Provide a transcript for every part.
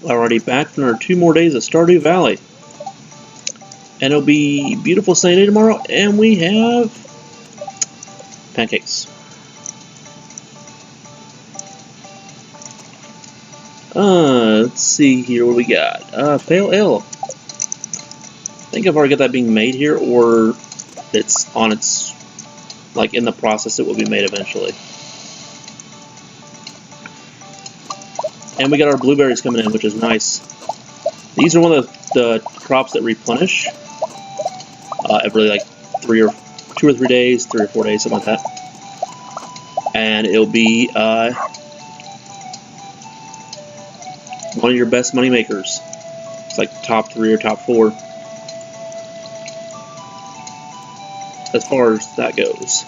Already back for another 2 more days of Stardew Valley. And it'll be beautiful sunny day tomorrow, and we have pancakes. Let's see here what we got. Pale ale. I think I've already got that being made here, or it's on its, like in the process it will be made eventually. And we got our blueberries coming in, which is nice. These are one of the crops that replenish every like 2 or 3 days, 3 or 4 days, something like that. And it'll be one of your best money makers. It's like top 3 or top 4 as far as that goes.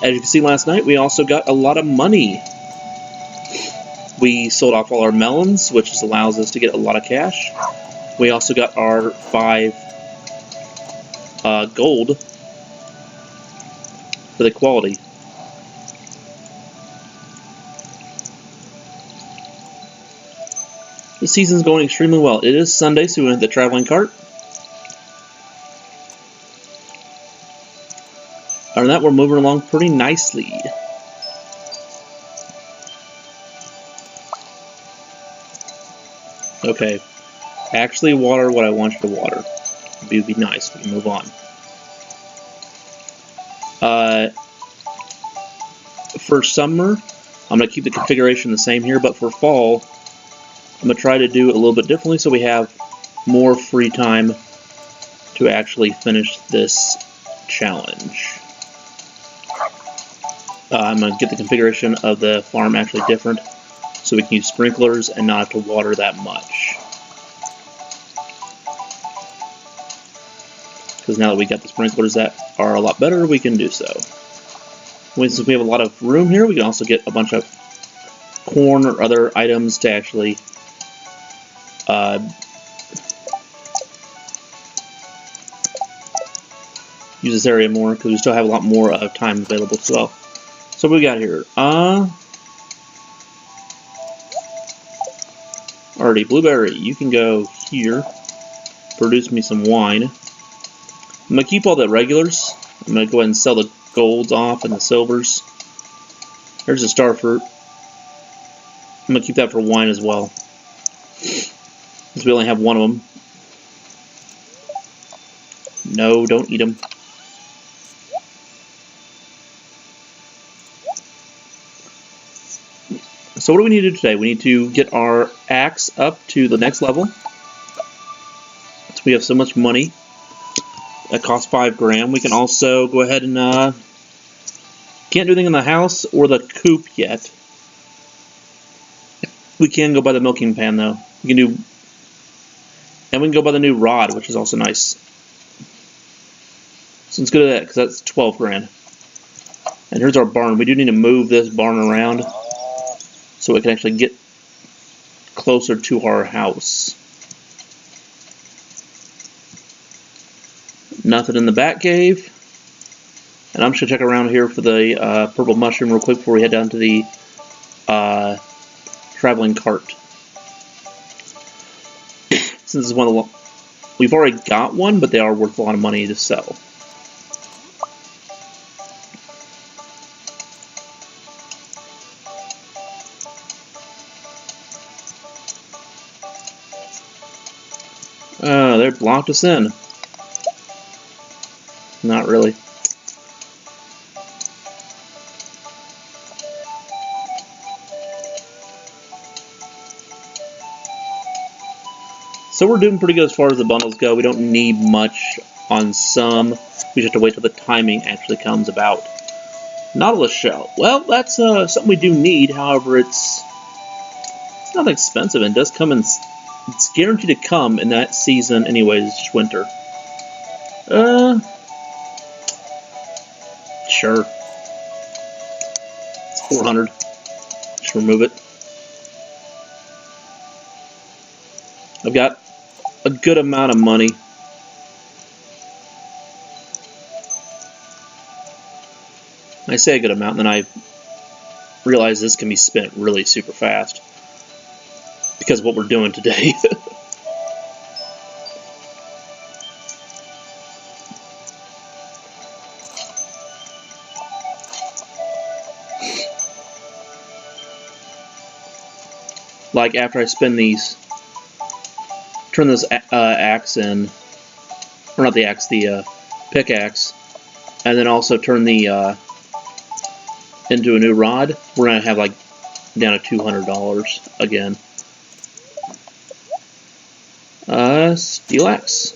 As you can see, last night we also got a lot of money. We sold off all our melons, which just allows us to get a lot of cash. We also got our 5 gold for the quality. The season's going extremely well. It is Sunday, so we went to the traveling cart. Other than that, we're moving along pretty nicely. Okay, actually water what I want you to water. It would be nice. We can move on. For summer, I'm going to keep the configuration the same here, but for fall, I'm going to try to do it a little bit differently so we have more free time to actually finish this challenge. I'm going to get the configuration of the farm actually different so we can use sprinklers and not have to water that much. Because now that we got the sprinklers that are a lot better, we can do so. Since we have a lot of room here, we can also get a bunch of corn or other items to actually use this area more, because we still have a lot more time available as well. So what we got here? Alrighty, blueberry, you can go here. Produce me some wine. I'm going to keep all the regulars. I'm going to go ahead and sell the golds off and the silvers. There's a star fruit. I'm going to keep that for wine as well, because we only have one of them. No, don't eat them. So what do we need to do today? We need to get our axe up to the next level. So we have so much money. That costs 5 grand. We can also go ahead and can't do anything in the house or the coop yet. We can go by the milking pan though. We can do, and we can go by the new rod, which is also nice. So let's go to that, because that's 12 grand. And here's our barn. We do need to move this barn around so we can actually get closer to our house. Nothing in the back cave. And I'm just going to check around here for the purple mushroom real quick before we head down to the traveling cart. Since this is one of the... We've already got one, but they are worth a lot of money to sell. They blocked us in. Not really. So we're doing pretty good as far as the bundles go. We don't need much on some. We just have to wait till the timing actually comes about. Nautilus shell. Well, that's something we do need. However, it's not expensive and does come in. It's guaranteed to come in that season anyways. It's just winter. Sure. It's 400. Just remove it. I've got a good amount of money. I say a good amount, and then I realize this can be spent really super fast. because of what we're doing today. Like after I spin these, turn this axe in, or not the axe, the pickaxe, and then also turn the into a new rod, we're gonna have like down to $200 again. Steel axe.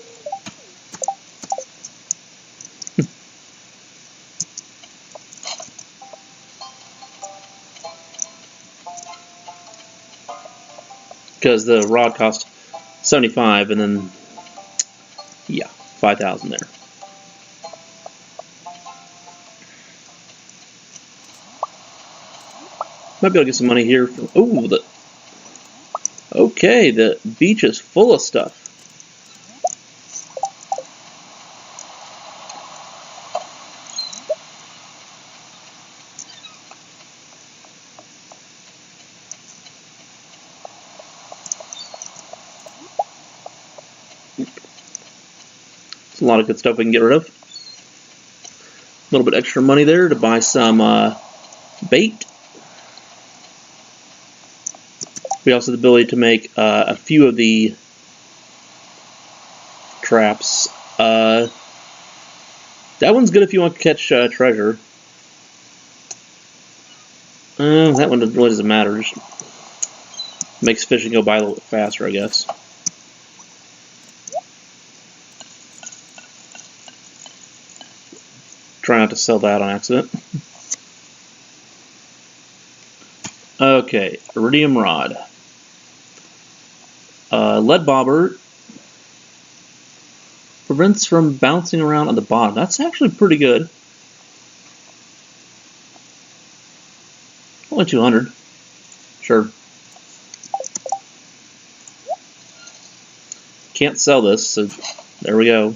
Because the rod cost 75, and then yeah, 5,000 there. Might be able to get some money here. Oh, okay, the beach is full of stuff. There's a lot of good stuff we can get rid of. A little bit extra money there to buy some bait. We also have the ability to make a few of the traps. That one's good if you want to catch treasure. That one really doesn't matter. Just makes fishing go by a little bit faster, I guess. Try not to sell that on accident. Okay, iridium rod. Lead bobber prevents from bouncing around on the bottom. That's actually pretty good. Only 200. Sure. Can't sell this, so there we go.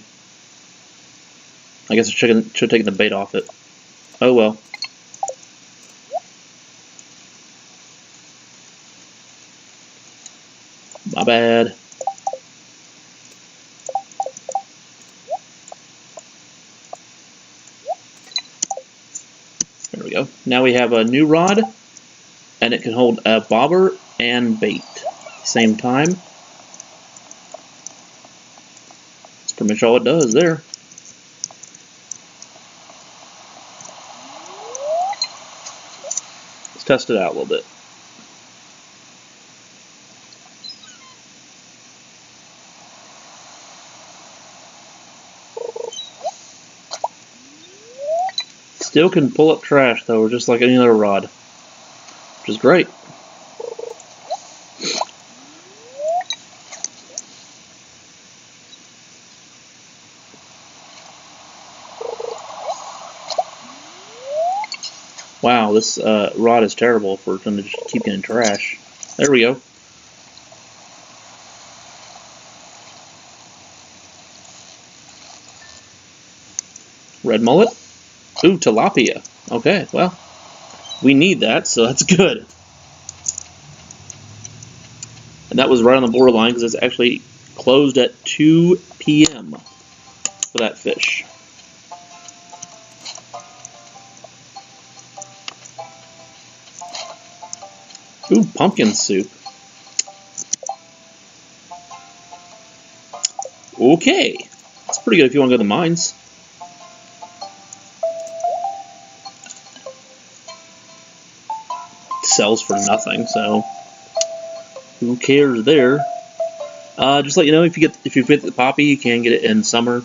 I guess I should have taken the bait off it. Oh well. My bad. There we go. Now we have a new rod, and it can hold a bobber and bait at the same time. That's pretty much all it does there. Let's test it out a little bit. Still can pull up trash though, just like any other rod, which is great. Wow, this rod is terrible if we're going to just keep getting trash. There we go. Red mullet. Ooh, tilapia. Okay, well, we need that, so that's good. And that was right on the borderline because it's actually closed at 2 p.m. for that fish. Ooh, pumpkin soup. Okay, that's pretty good if you want to go to the mines. Sells for nothing, so who cares there? Just let you know, if you get the poppy, you can get it in summer,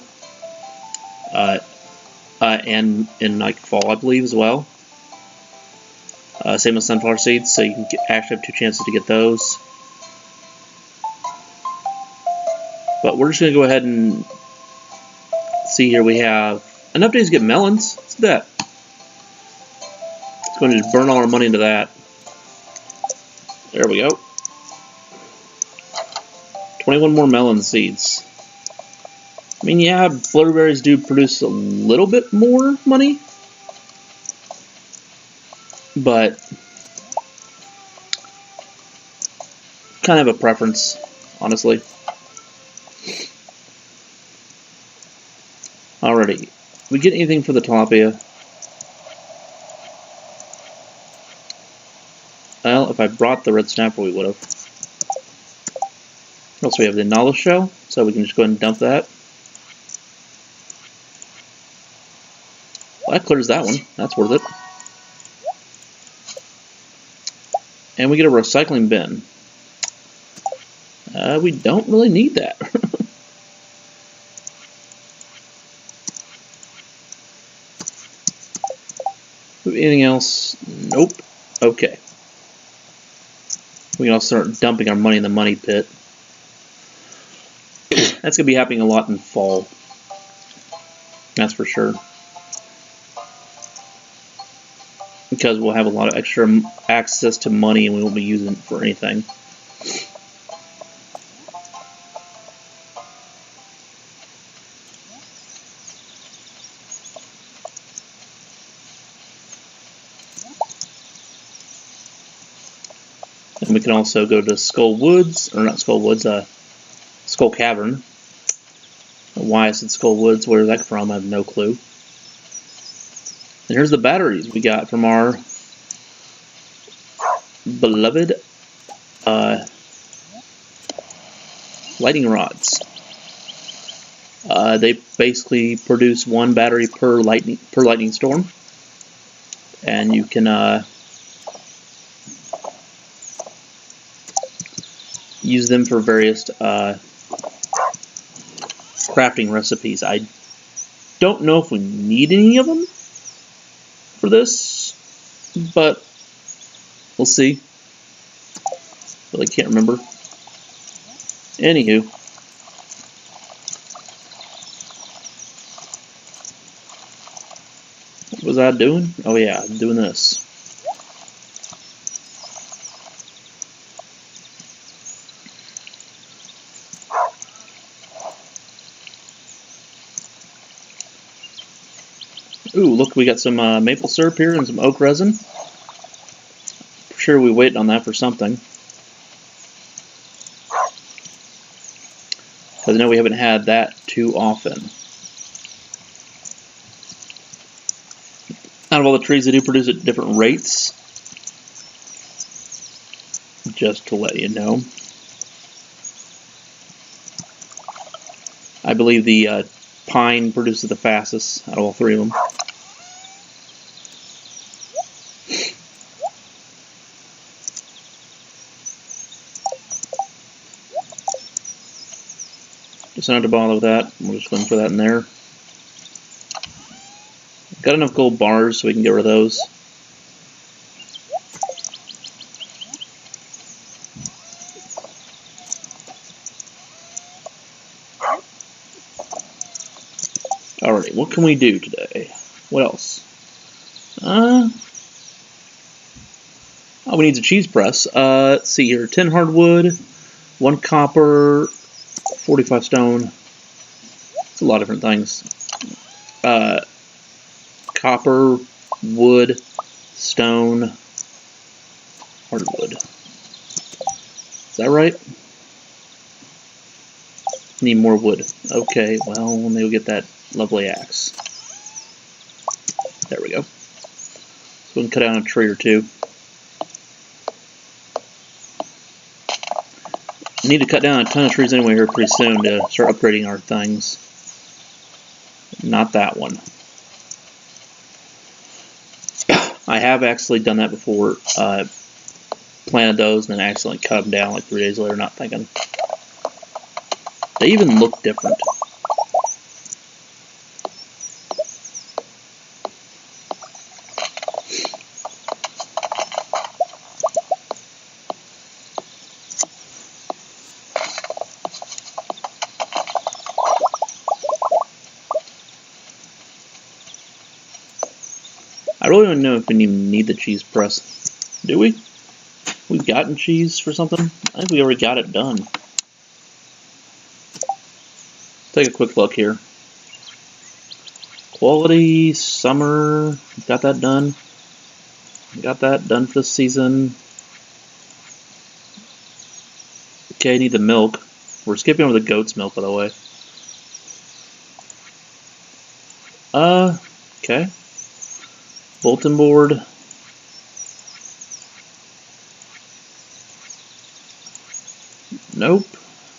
and in like fall, I believe, as well. Same with sunflower seeds, so you can actually have 2 chances to get those. But we're just gonna go ahead and see here. We have enough days to get melons. Let's do that. It's going to just burn all our money into that. There we go. 21 more melon seeds. I mean, yeah, blueberries do produce a little bit more money, but kind of a preference, honestly. Alrighty. Did we get anything for the tilapia? Well, if I brought the red snapper, we would have. Also, we have the knowledge shell, so we can just go ahead and dump that. Well, that clears that one. That's worth it. And we get a recycling bin. We don't really need that. Anything else? Nope. Okay. We can also start dumping our money in the money pit. That's going to be happening a lot in fall. That's for sure. Because we'll have a lot of extra access to money and we won't be using it for anything. And we can also go to Skull Woods, or not Skull Woods, Skull Cavern. Why I said Skull Woods, where's that from? I have no clue. And here's the batteries we got from our beloved lightning rods. They basically produce one battery per lightning storm, and you can use them for various crafting recipes. I don't know if we need any of them for this, but we'll see. Really can't remember. Anywho, what was I doing? Oh yeah, I'm doing this. Ooh, look, we got some maple syrup here and some oak resin. For sure we waited on that for something. Because I know we haven't had that too often. Out of all the trees, they do produce at different rates. Just to let you know. I believe the pine produces the fastest out of all three of them. Just not to bother with that. We'll just go and throw that in there. Got enough gold bars so we can get rid of those. Alrighty, what can we do today? What else? Oh, we need a cheese press. Let's see here. 10 hardwood, 1 copper, 45 stone. It's a lot of different things. Copper, wood, stone, hardwood. Is that right? Need more wood. Okay, well, let me go get that lovely axe. There we go. So we can cut down a tree or two. We need to cut down a ton of trees anyway here pretty soon to start upgrading our things. Not that one. I have actually done that before. Planted those and then accidentally cut them down like 3 days later, not thinking. They even look different. I really don't know if we even need the cheese press. Do we? We've gotten cheese for something? I think we already got it done. Take a quick look here. Quality, summer, got that done. Got that done for the season. Okay, I need the milk. We're skipping over the goat's milk, by the way. Okay. Bulletin board. Nope.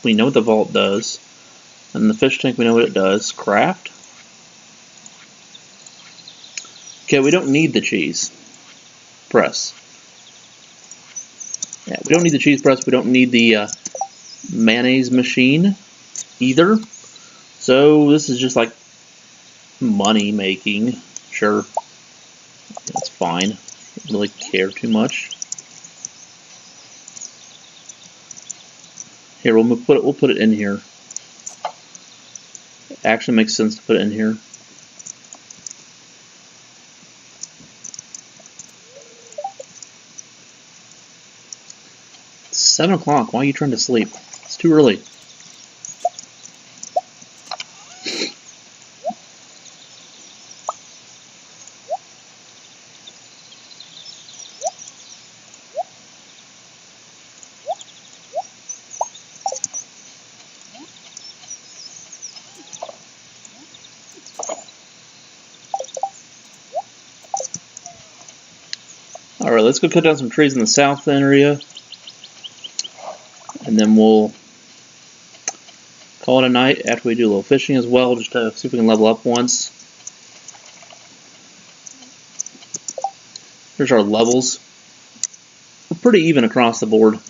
We know what the vault does. And the fish tank, we know what it does. Craft. Okay, we don't need the cheese press. Yeah, we don't need the cheese press. We don't need the mayonnaise machine either. So this is just like money making. Sure, that's fine. Don't really care too much. Here, we'll put it in here. It actually makes sense to put it in here. It's 7 o'clock. Why are you trying to sleep? It's too early. Alright, let's go cut down some trees in the south area. And then we'll call it a night after we do a little fishing as well, just to see if we can level up once. Here's our levels. We're pretty even across the board.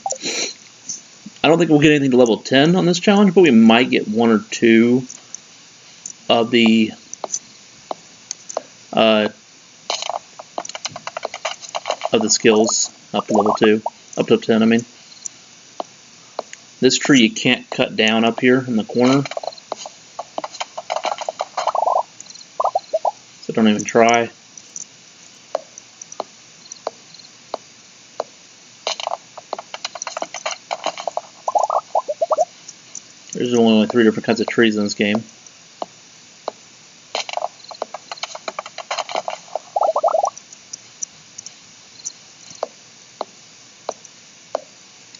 I don't think we'll get anything to level 10 on this challenge, but we might get 1 or 2 of the skills up to level 2, up to 10, I mean. This tree you can't cut down up here in the corner, so don't even try. There's only 3 different kinds of trees in this game.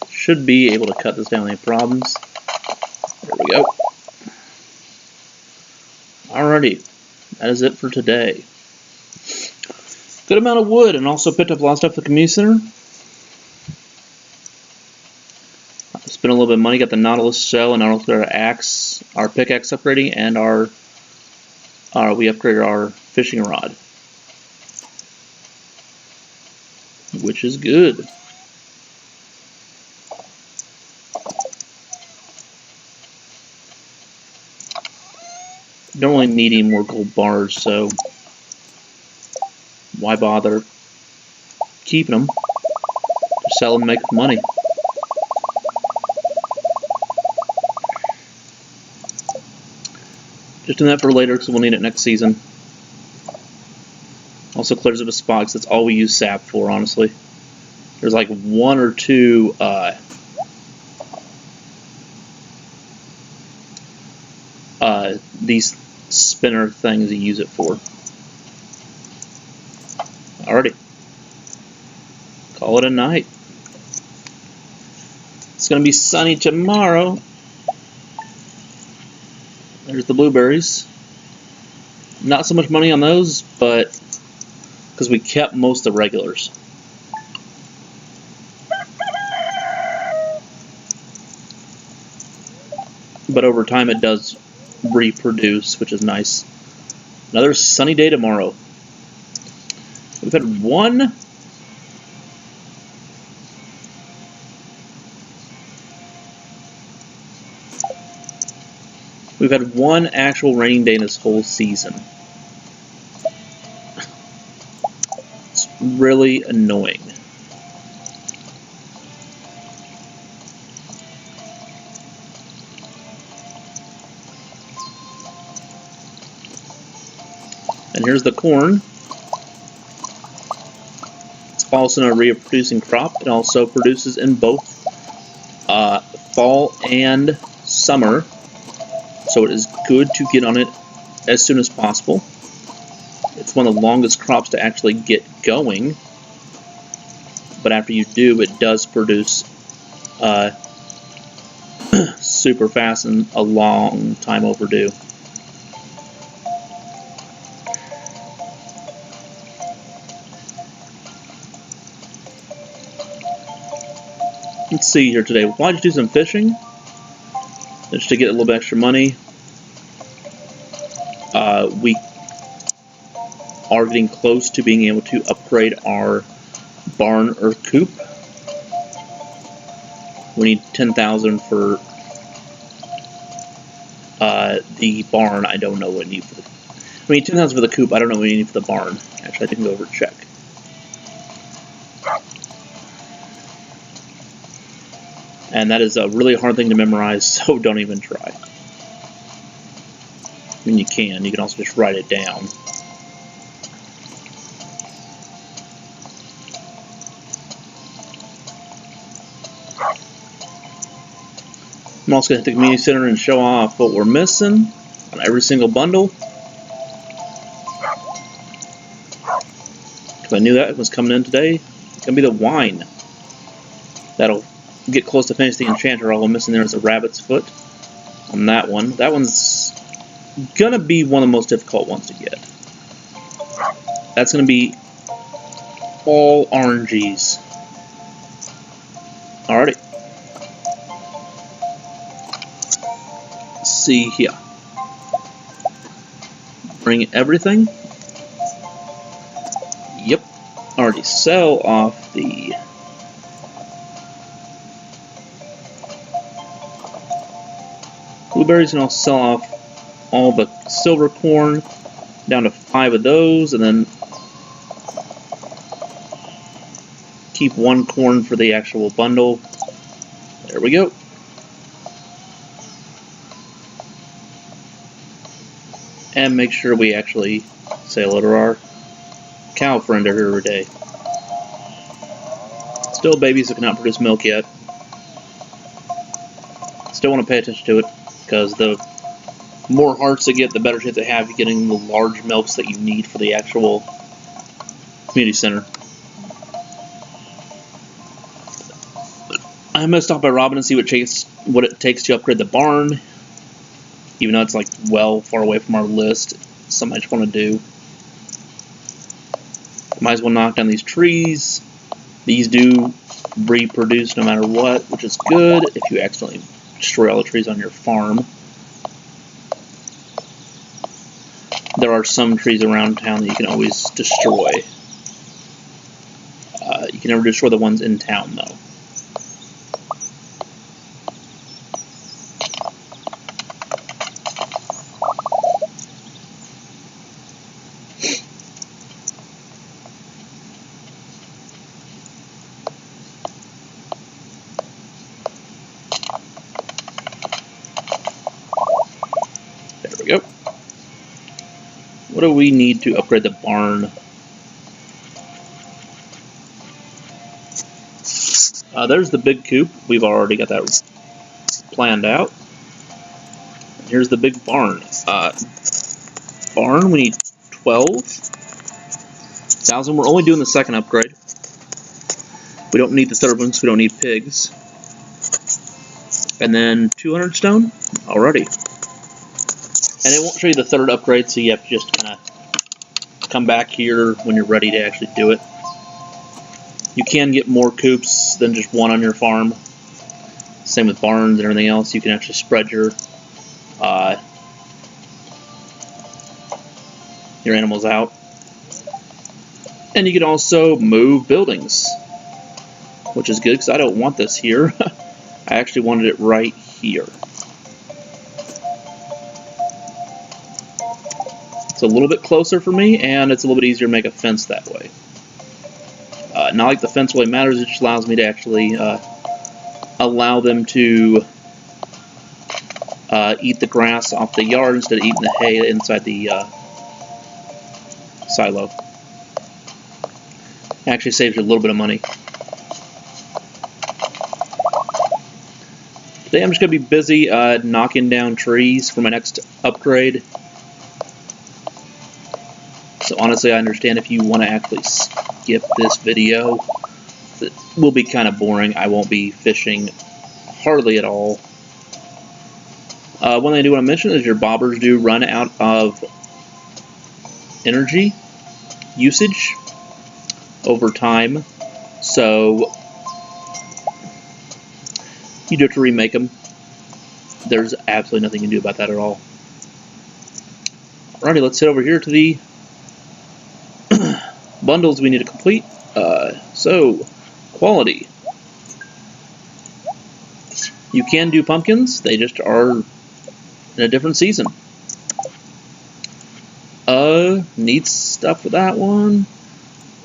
Should be able to cut this down without problems. There we go. Alrighty, that is it for today. Good amount of wood, and also picked up a lot of stuff at the community center. Spent a little bit of money, got the Nautilus shell, and also got our axe, our pickaxe upgrading, and we upgraded our fishing rod, which is good. Don't really need any more gold bars, so why bother keeping them? Just sell them and make money. Just doing that for later because we'll need it next season. Also clears up a spot because that's all we use sap for, honestly. There's like 1 or 2 these spinner things you use it for. Alrighty. Call it a night. It's going to be sunny tomorrow. There's the blueberries. Not so much money on those, but because we kept most of the regulars. But over time it does reproduce, which is nice. Another sunny day tomorrow. We've had one actual raining day in this whole season. It's really annoying. And here's the corn. It's also a reproducing crop. It also produces in both fall and summer. So it is good to get on it as soon as possible. It's one of the longest crops to actually get going. But after you do, it does produce super fast and a long time overdue. Let's see here today. We'll probably just do some fishing, just to get a little bit extra money. We are getting close to being able to upgrade our barn or coop. We need 10,000 for the barn. I don't know what we need for the. We need 10,000 for the coop. I don't know what we need for the barn. Actually, I can go over and check. And that is a really hard thing to memorize, so don't even try. I mean, you can also just write it down. I'm also going to hit the community center and show off what we're missing on every single bundle. Because I knew that was coming in today. It's going to be the wine. That'll get close to finish the enchanter. All I'm missing there is a rabbit's foot on that one. That one's going to be one of the most difficult ones to get. That's going to be all RNGs. Alrighty. See here. Bring everything. Yep. Already sell off the blueberries, and I'll sell off all the silver corn, down to 5 of those, and then keep 1 corn for the actual bundle. There we go. And make sure we actually say hello to our cow friend every day. Still babies that cannot produce milk yet. Still want to pay attention to it, because the more hearts they get, the better chance they have of getting the large milks that you need for the actual community center. I'm going to stop by Robin and see what it takes to upgrade the barn. Even though it's like well far away from our list, it's something I just want to do. Might as well knock down these trees. These do reproduce no matter what, which is good if you accidentally destroy all the trees on your farm. There are some trees around town that you can always destroy. You can never destroy the ones in town, though. There we go. What do we need to upgrade the barn? There's the big coop. We've already got that planned out. And here's the big barn. Barn, we need 12,000. We're only doing the second upgrade. We don't need the third one, so we don't need pigs. And then 200 stone? Alrighty. And it won't show you the third upgrade, so you have to just kind of come back here when you're ready to actually do it. You can get more coops than just one on your farm. Same with barns and everything else. You can actually spread your animals out. And you can also move buildings, which is good because I don't want this here. I actually wanted it right here. It's a little bit closer for me, and it's a little bit easier to make a fence that way. Not like the fence really matters, it just allows me to actually allow them to eat the grass off the yard instead of eating the hay inside the silo. It actually saves you a little bit of money. Today I'm just going to be busy knocking down trees for my next upgrade. So honestly, I understand if you want to actually skip this video. It will be kind of boring. I won't be fishing hardly at all. One thing I do want to mention is your bobbers do run out of energy usage over time, so you do have to remake them. There's absolutely nothing you can do about that at all. Alrighty, let's head over here to the bundles we need to complete. So, quality. You can do pumpkins, they just are in a different season. Neat stuff with that one.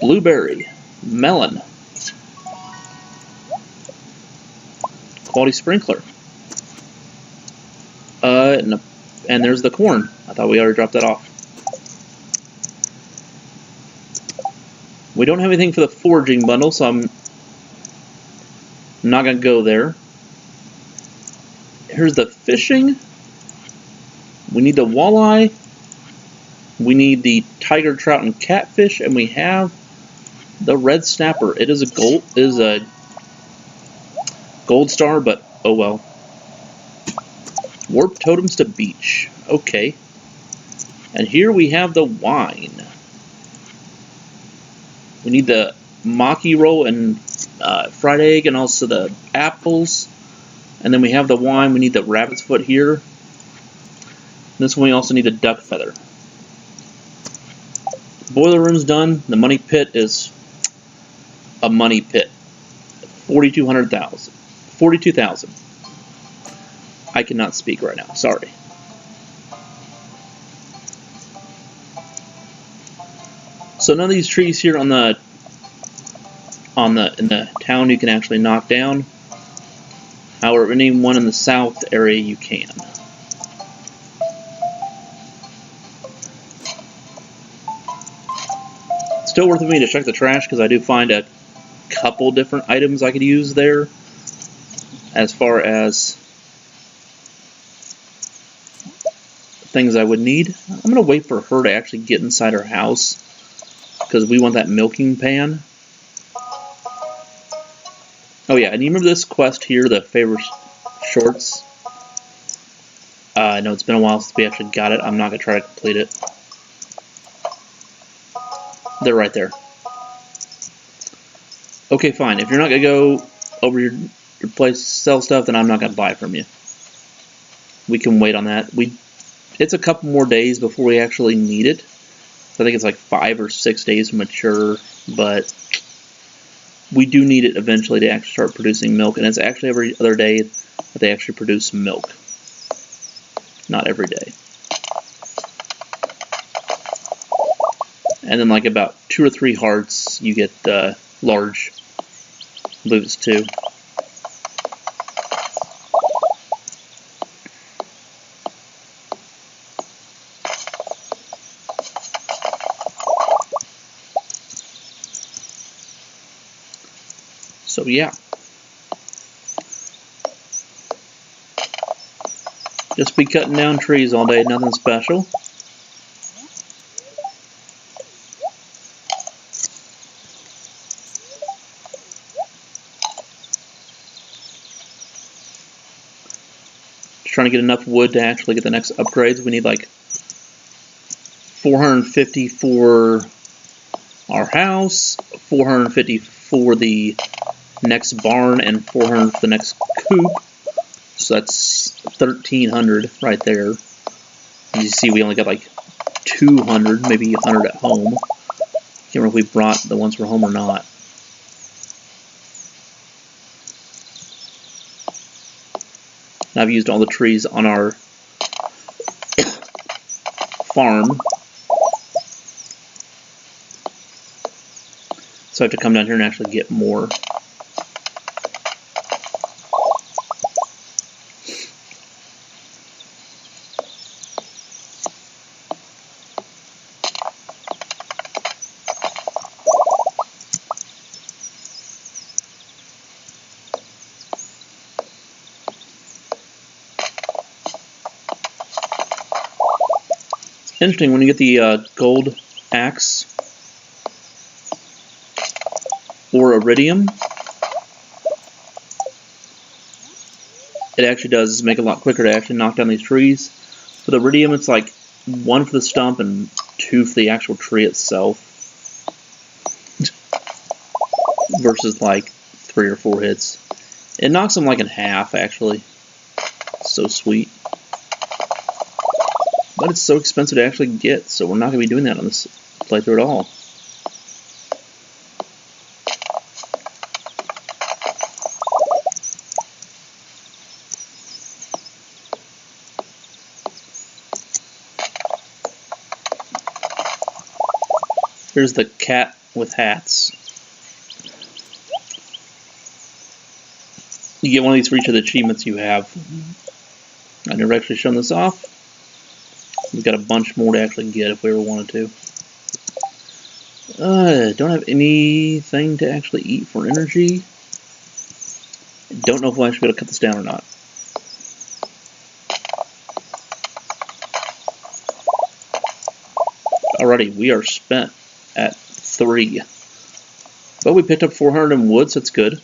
Blueberry, melon, quality sprinkler. And there's the corn. I thought we already dropped that off. We don't have anything for the foraging bundle, so I'm not going to go there. Here's the fishing. We need the walleye. We need the tiger trout and catfish, and we have the red snapper. It is a gold star, but oh well. Warp totems to beach. Okay. And here we have the wine. We need the maki roll and fried egg, and also the apples. And then we have the wine. We need the rabbit's foot here. This one we also need the duck feather. Boiler room's done. The money pit is a money pit. 42,000. I cannot speak right now. Sorry. So none of these trees here in the town you can actually knock down. However, any one in the south area you can. Still worth it for me to check the trash because I do find a couple different items I could use there as far as things I would need. I'm going to wait for her to actually get inside her house because we want that milking pan. Oh yeah, and you remember this quest here, the favorite shorts? I know it's been a while since we actually got it. I'm not going to try to complete it. They're right there. Okay, fine. If you're not going to go over your place to sell stuff, then I'm not going to buy from you. We can wait on that. It's a couple more days before we actually need it. I think it's like 5 or 6 days to mature, but we do need it eventually to actually start producing milk, and it's actually every other day that they actually produce milk. Not every day. And then like about 2 or 3 hearts, you get large. I believe it's 2. So yeah. Just be cutting down trees all day, nothing special. Trying to get enough wood to actually get the next upgrades. We need like 450 for our house, 450 for the next barn, and 400 for the next coop. So that's 1,300 right there. As you see, we only got like 200, maybe 100 at home. Can't remember if we brought the ones for home or not. And I've used all the trees on our farm. So I have to come down here and actually get more. Interesting, when you get the gold axe or iridium, it actually does make it a lot quicker to actually knock down these trees. For the iridium, it's like 1 for the stump and 2 for the actual tree itself, versus like 3 or 4 hits. It knocks them like in half, actually. So sweet. But it's so expensive to actually get, so we're not going to be doing that on this playthrough at all. Here's the cat with hats. You get one of these for each of the achievements you have. I've never actually shown this off. We've got a bunch more to actually get if we ever wanted to. Don't have anything to actually eat for energy. Don't know if we'll actually be able to cut this down or not. Alrighty, we are spent at 3. But we picked up 400 in wood, so that's good.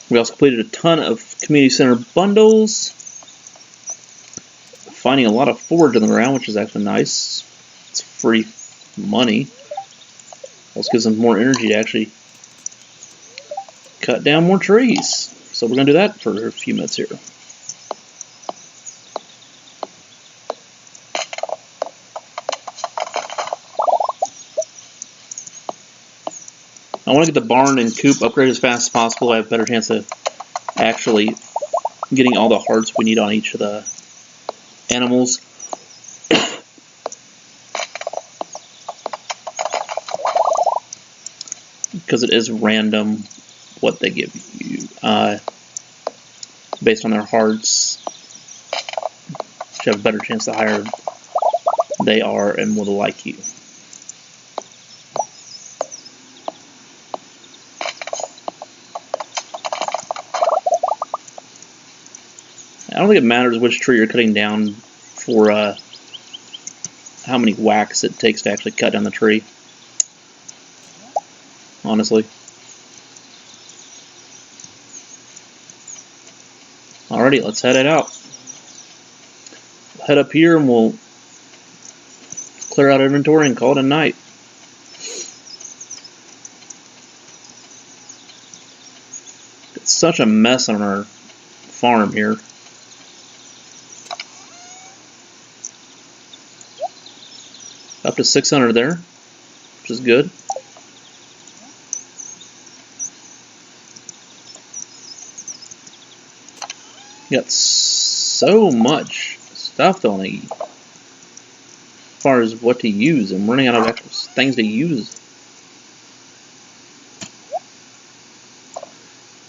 We also completed a ton of community center bundles. Finding a lot of forage on the ground, which is actually nice. It's free money. Also gives them more energy to actually cut down more trees. So we're going to do that for a few minutes here. I want to get the barn and coop upgraded as fast as possible. I have a better chance of actually getting all the hearts we need on each of the animals. Because it is random what they give you based on their hearts. You have a better chance the higher they are and will like you. I don't think it matters which tree you're cutting down for how many whacks it takes to actually cut down the tree. Honestly. Alrighty, let's head it out. We'll head up here and we'll clear out inventory and call it a night. It's such a mess on our farm here. Up to 600 there, which is good. You got so much stuff though, as far as what to use. I'm running out of extra things to use.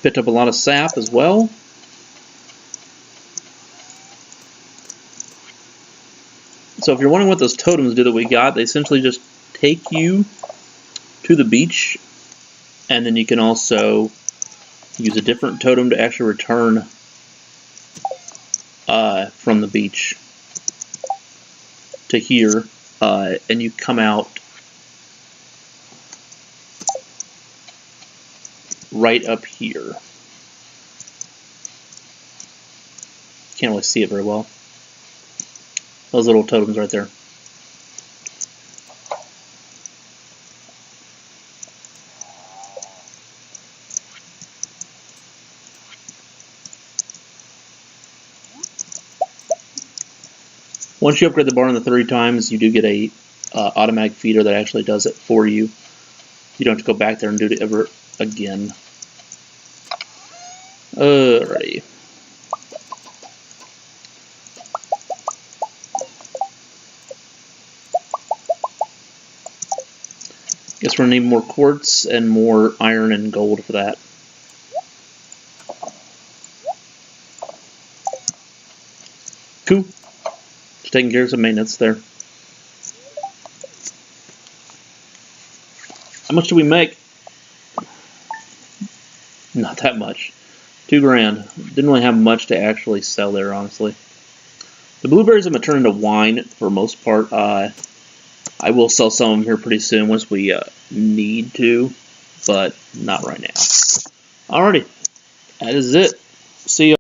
Picked up a lot of sap as well. So if you're wondering what those totems do that we got, they essentially just take you to the beach, and then you can also use a different totem to actually return from the beach to here, and you come out right up here. Can't really see it very well. Those little totems right there. Once you upgrade the barn the 3 times, you do get a automatic feeder that actually does it for you. You don't have to go back there and do it ever again. Alrighty. Guess we're gonna need more quartz and more iron and gold for that. Cool. Just taking care of some maintenance there. How much do we make? Not that much. 2 grand. Didn't really have much to actually sell there, honestly. The blueberries I'm gonna turn into wine for the most part. I will sell some of them here pretty soon once we need to, but not right now. Alrighty, that is it. See ya.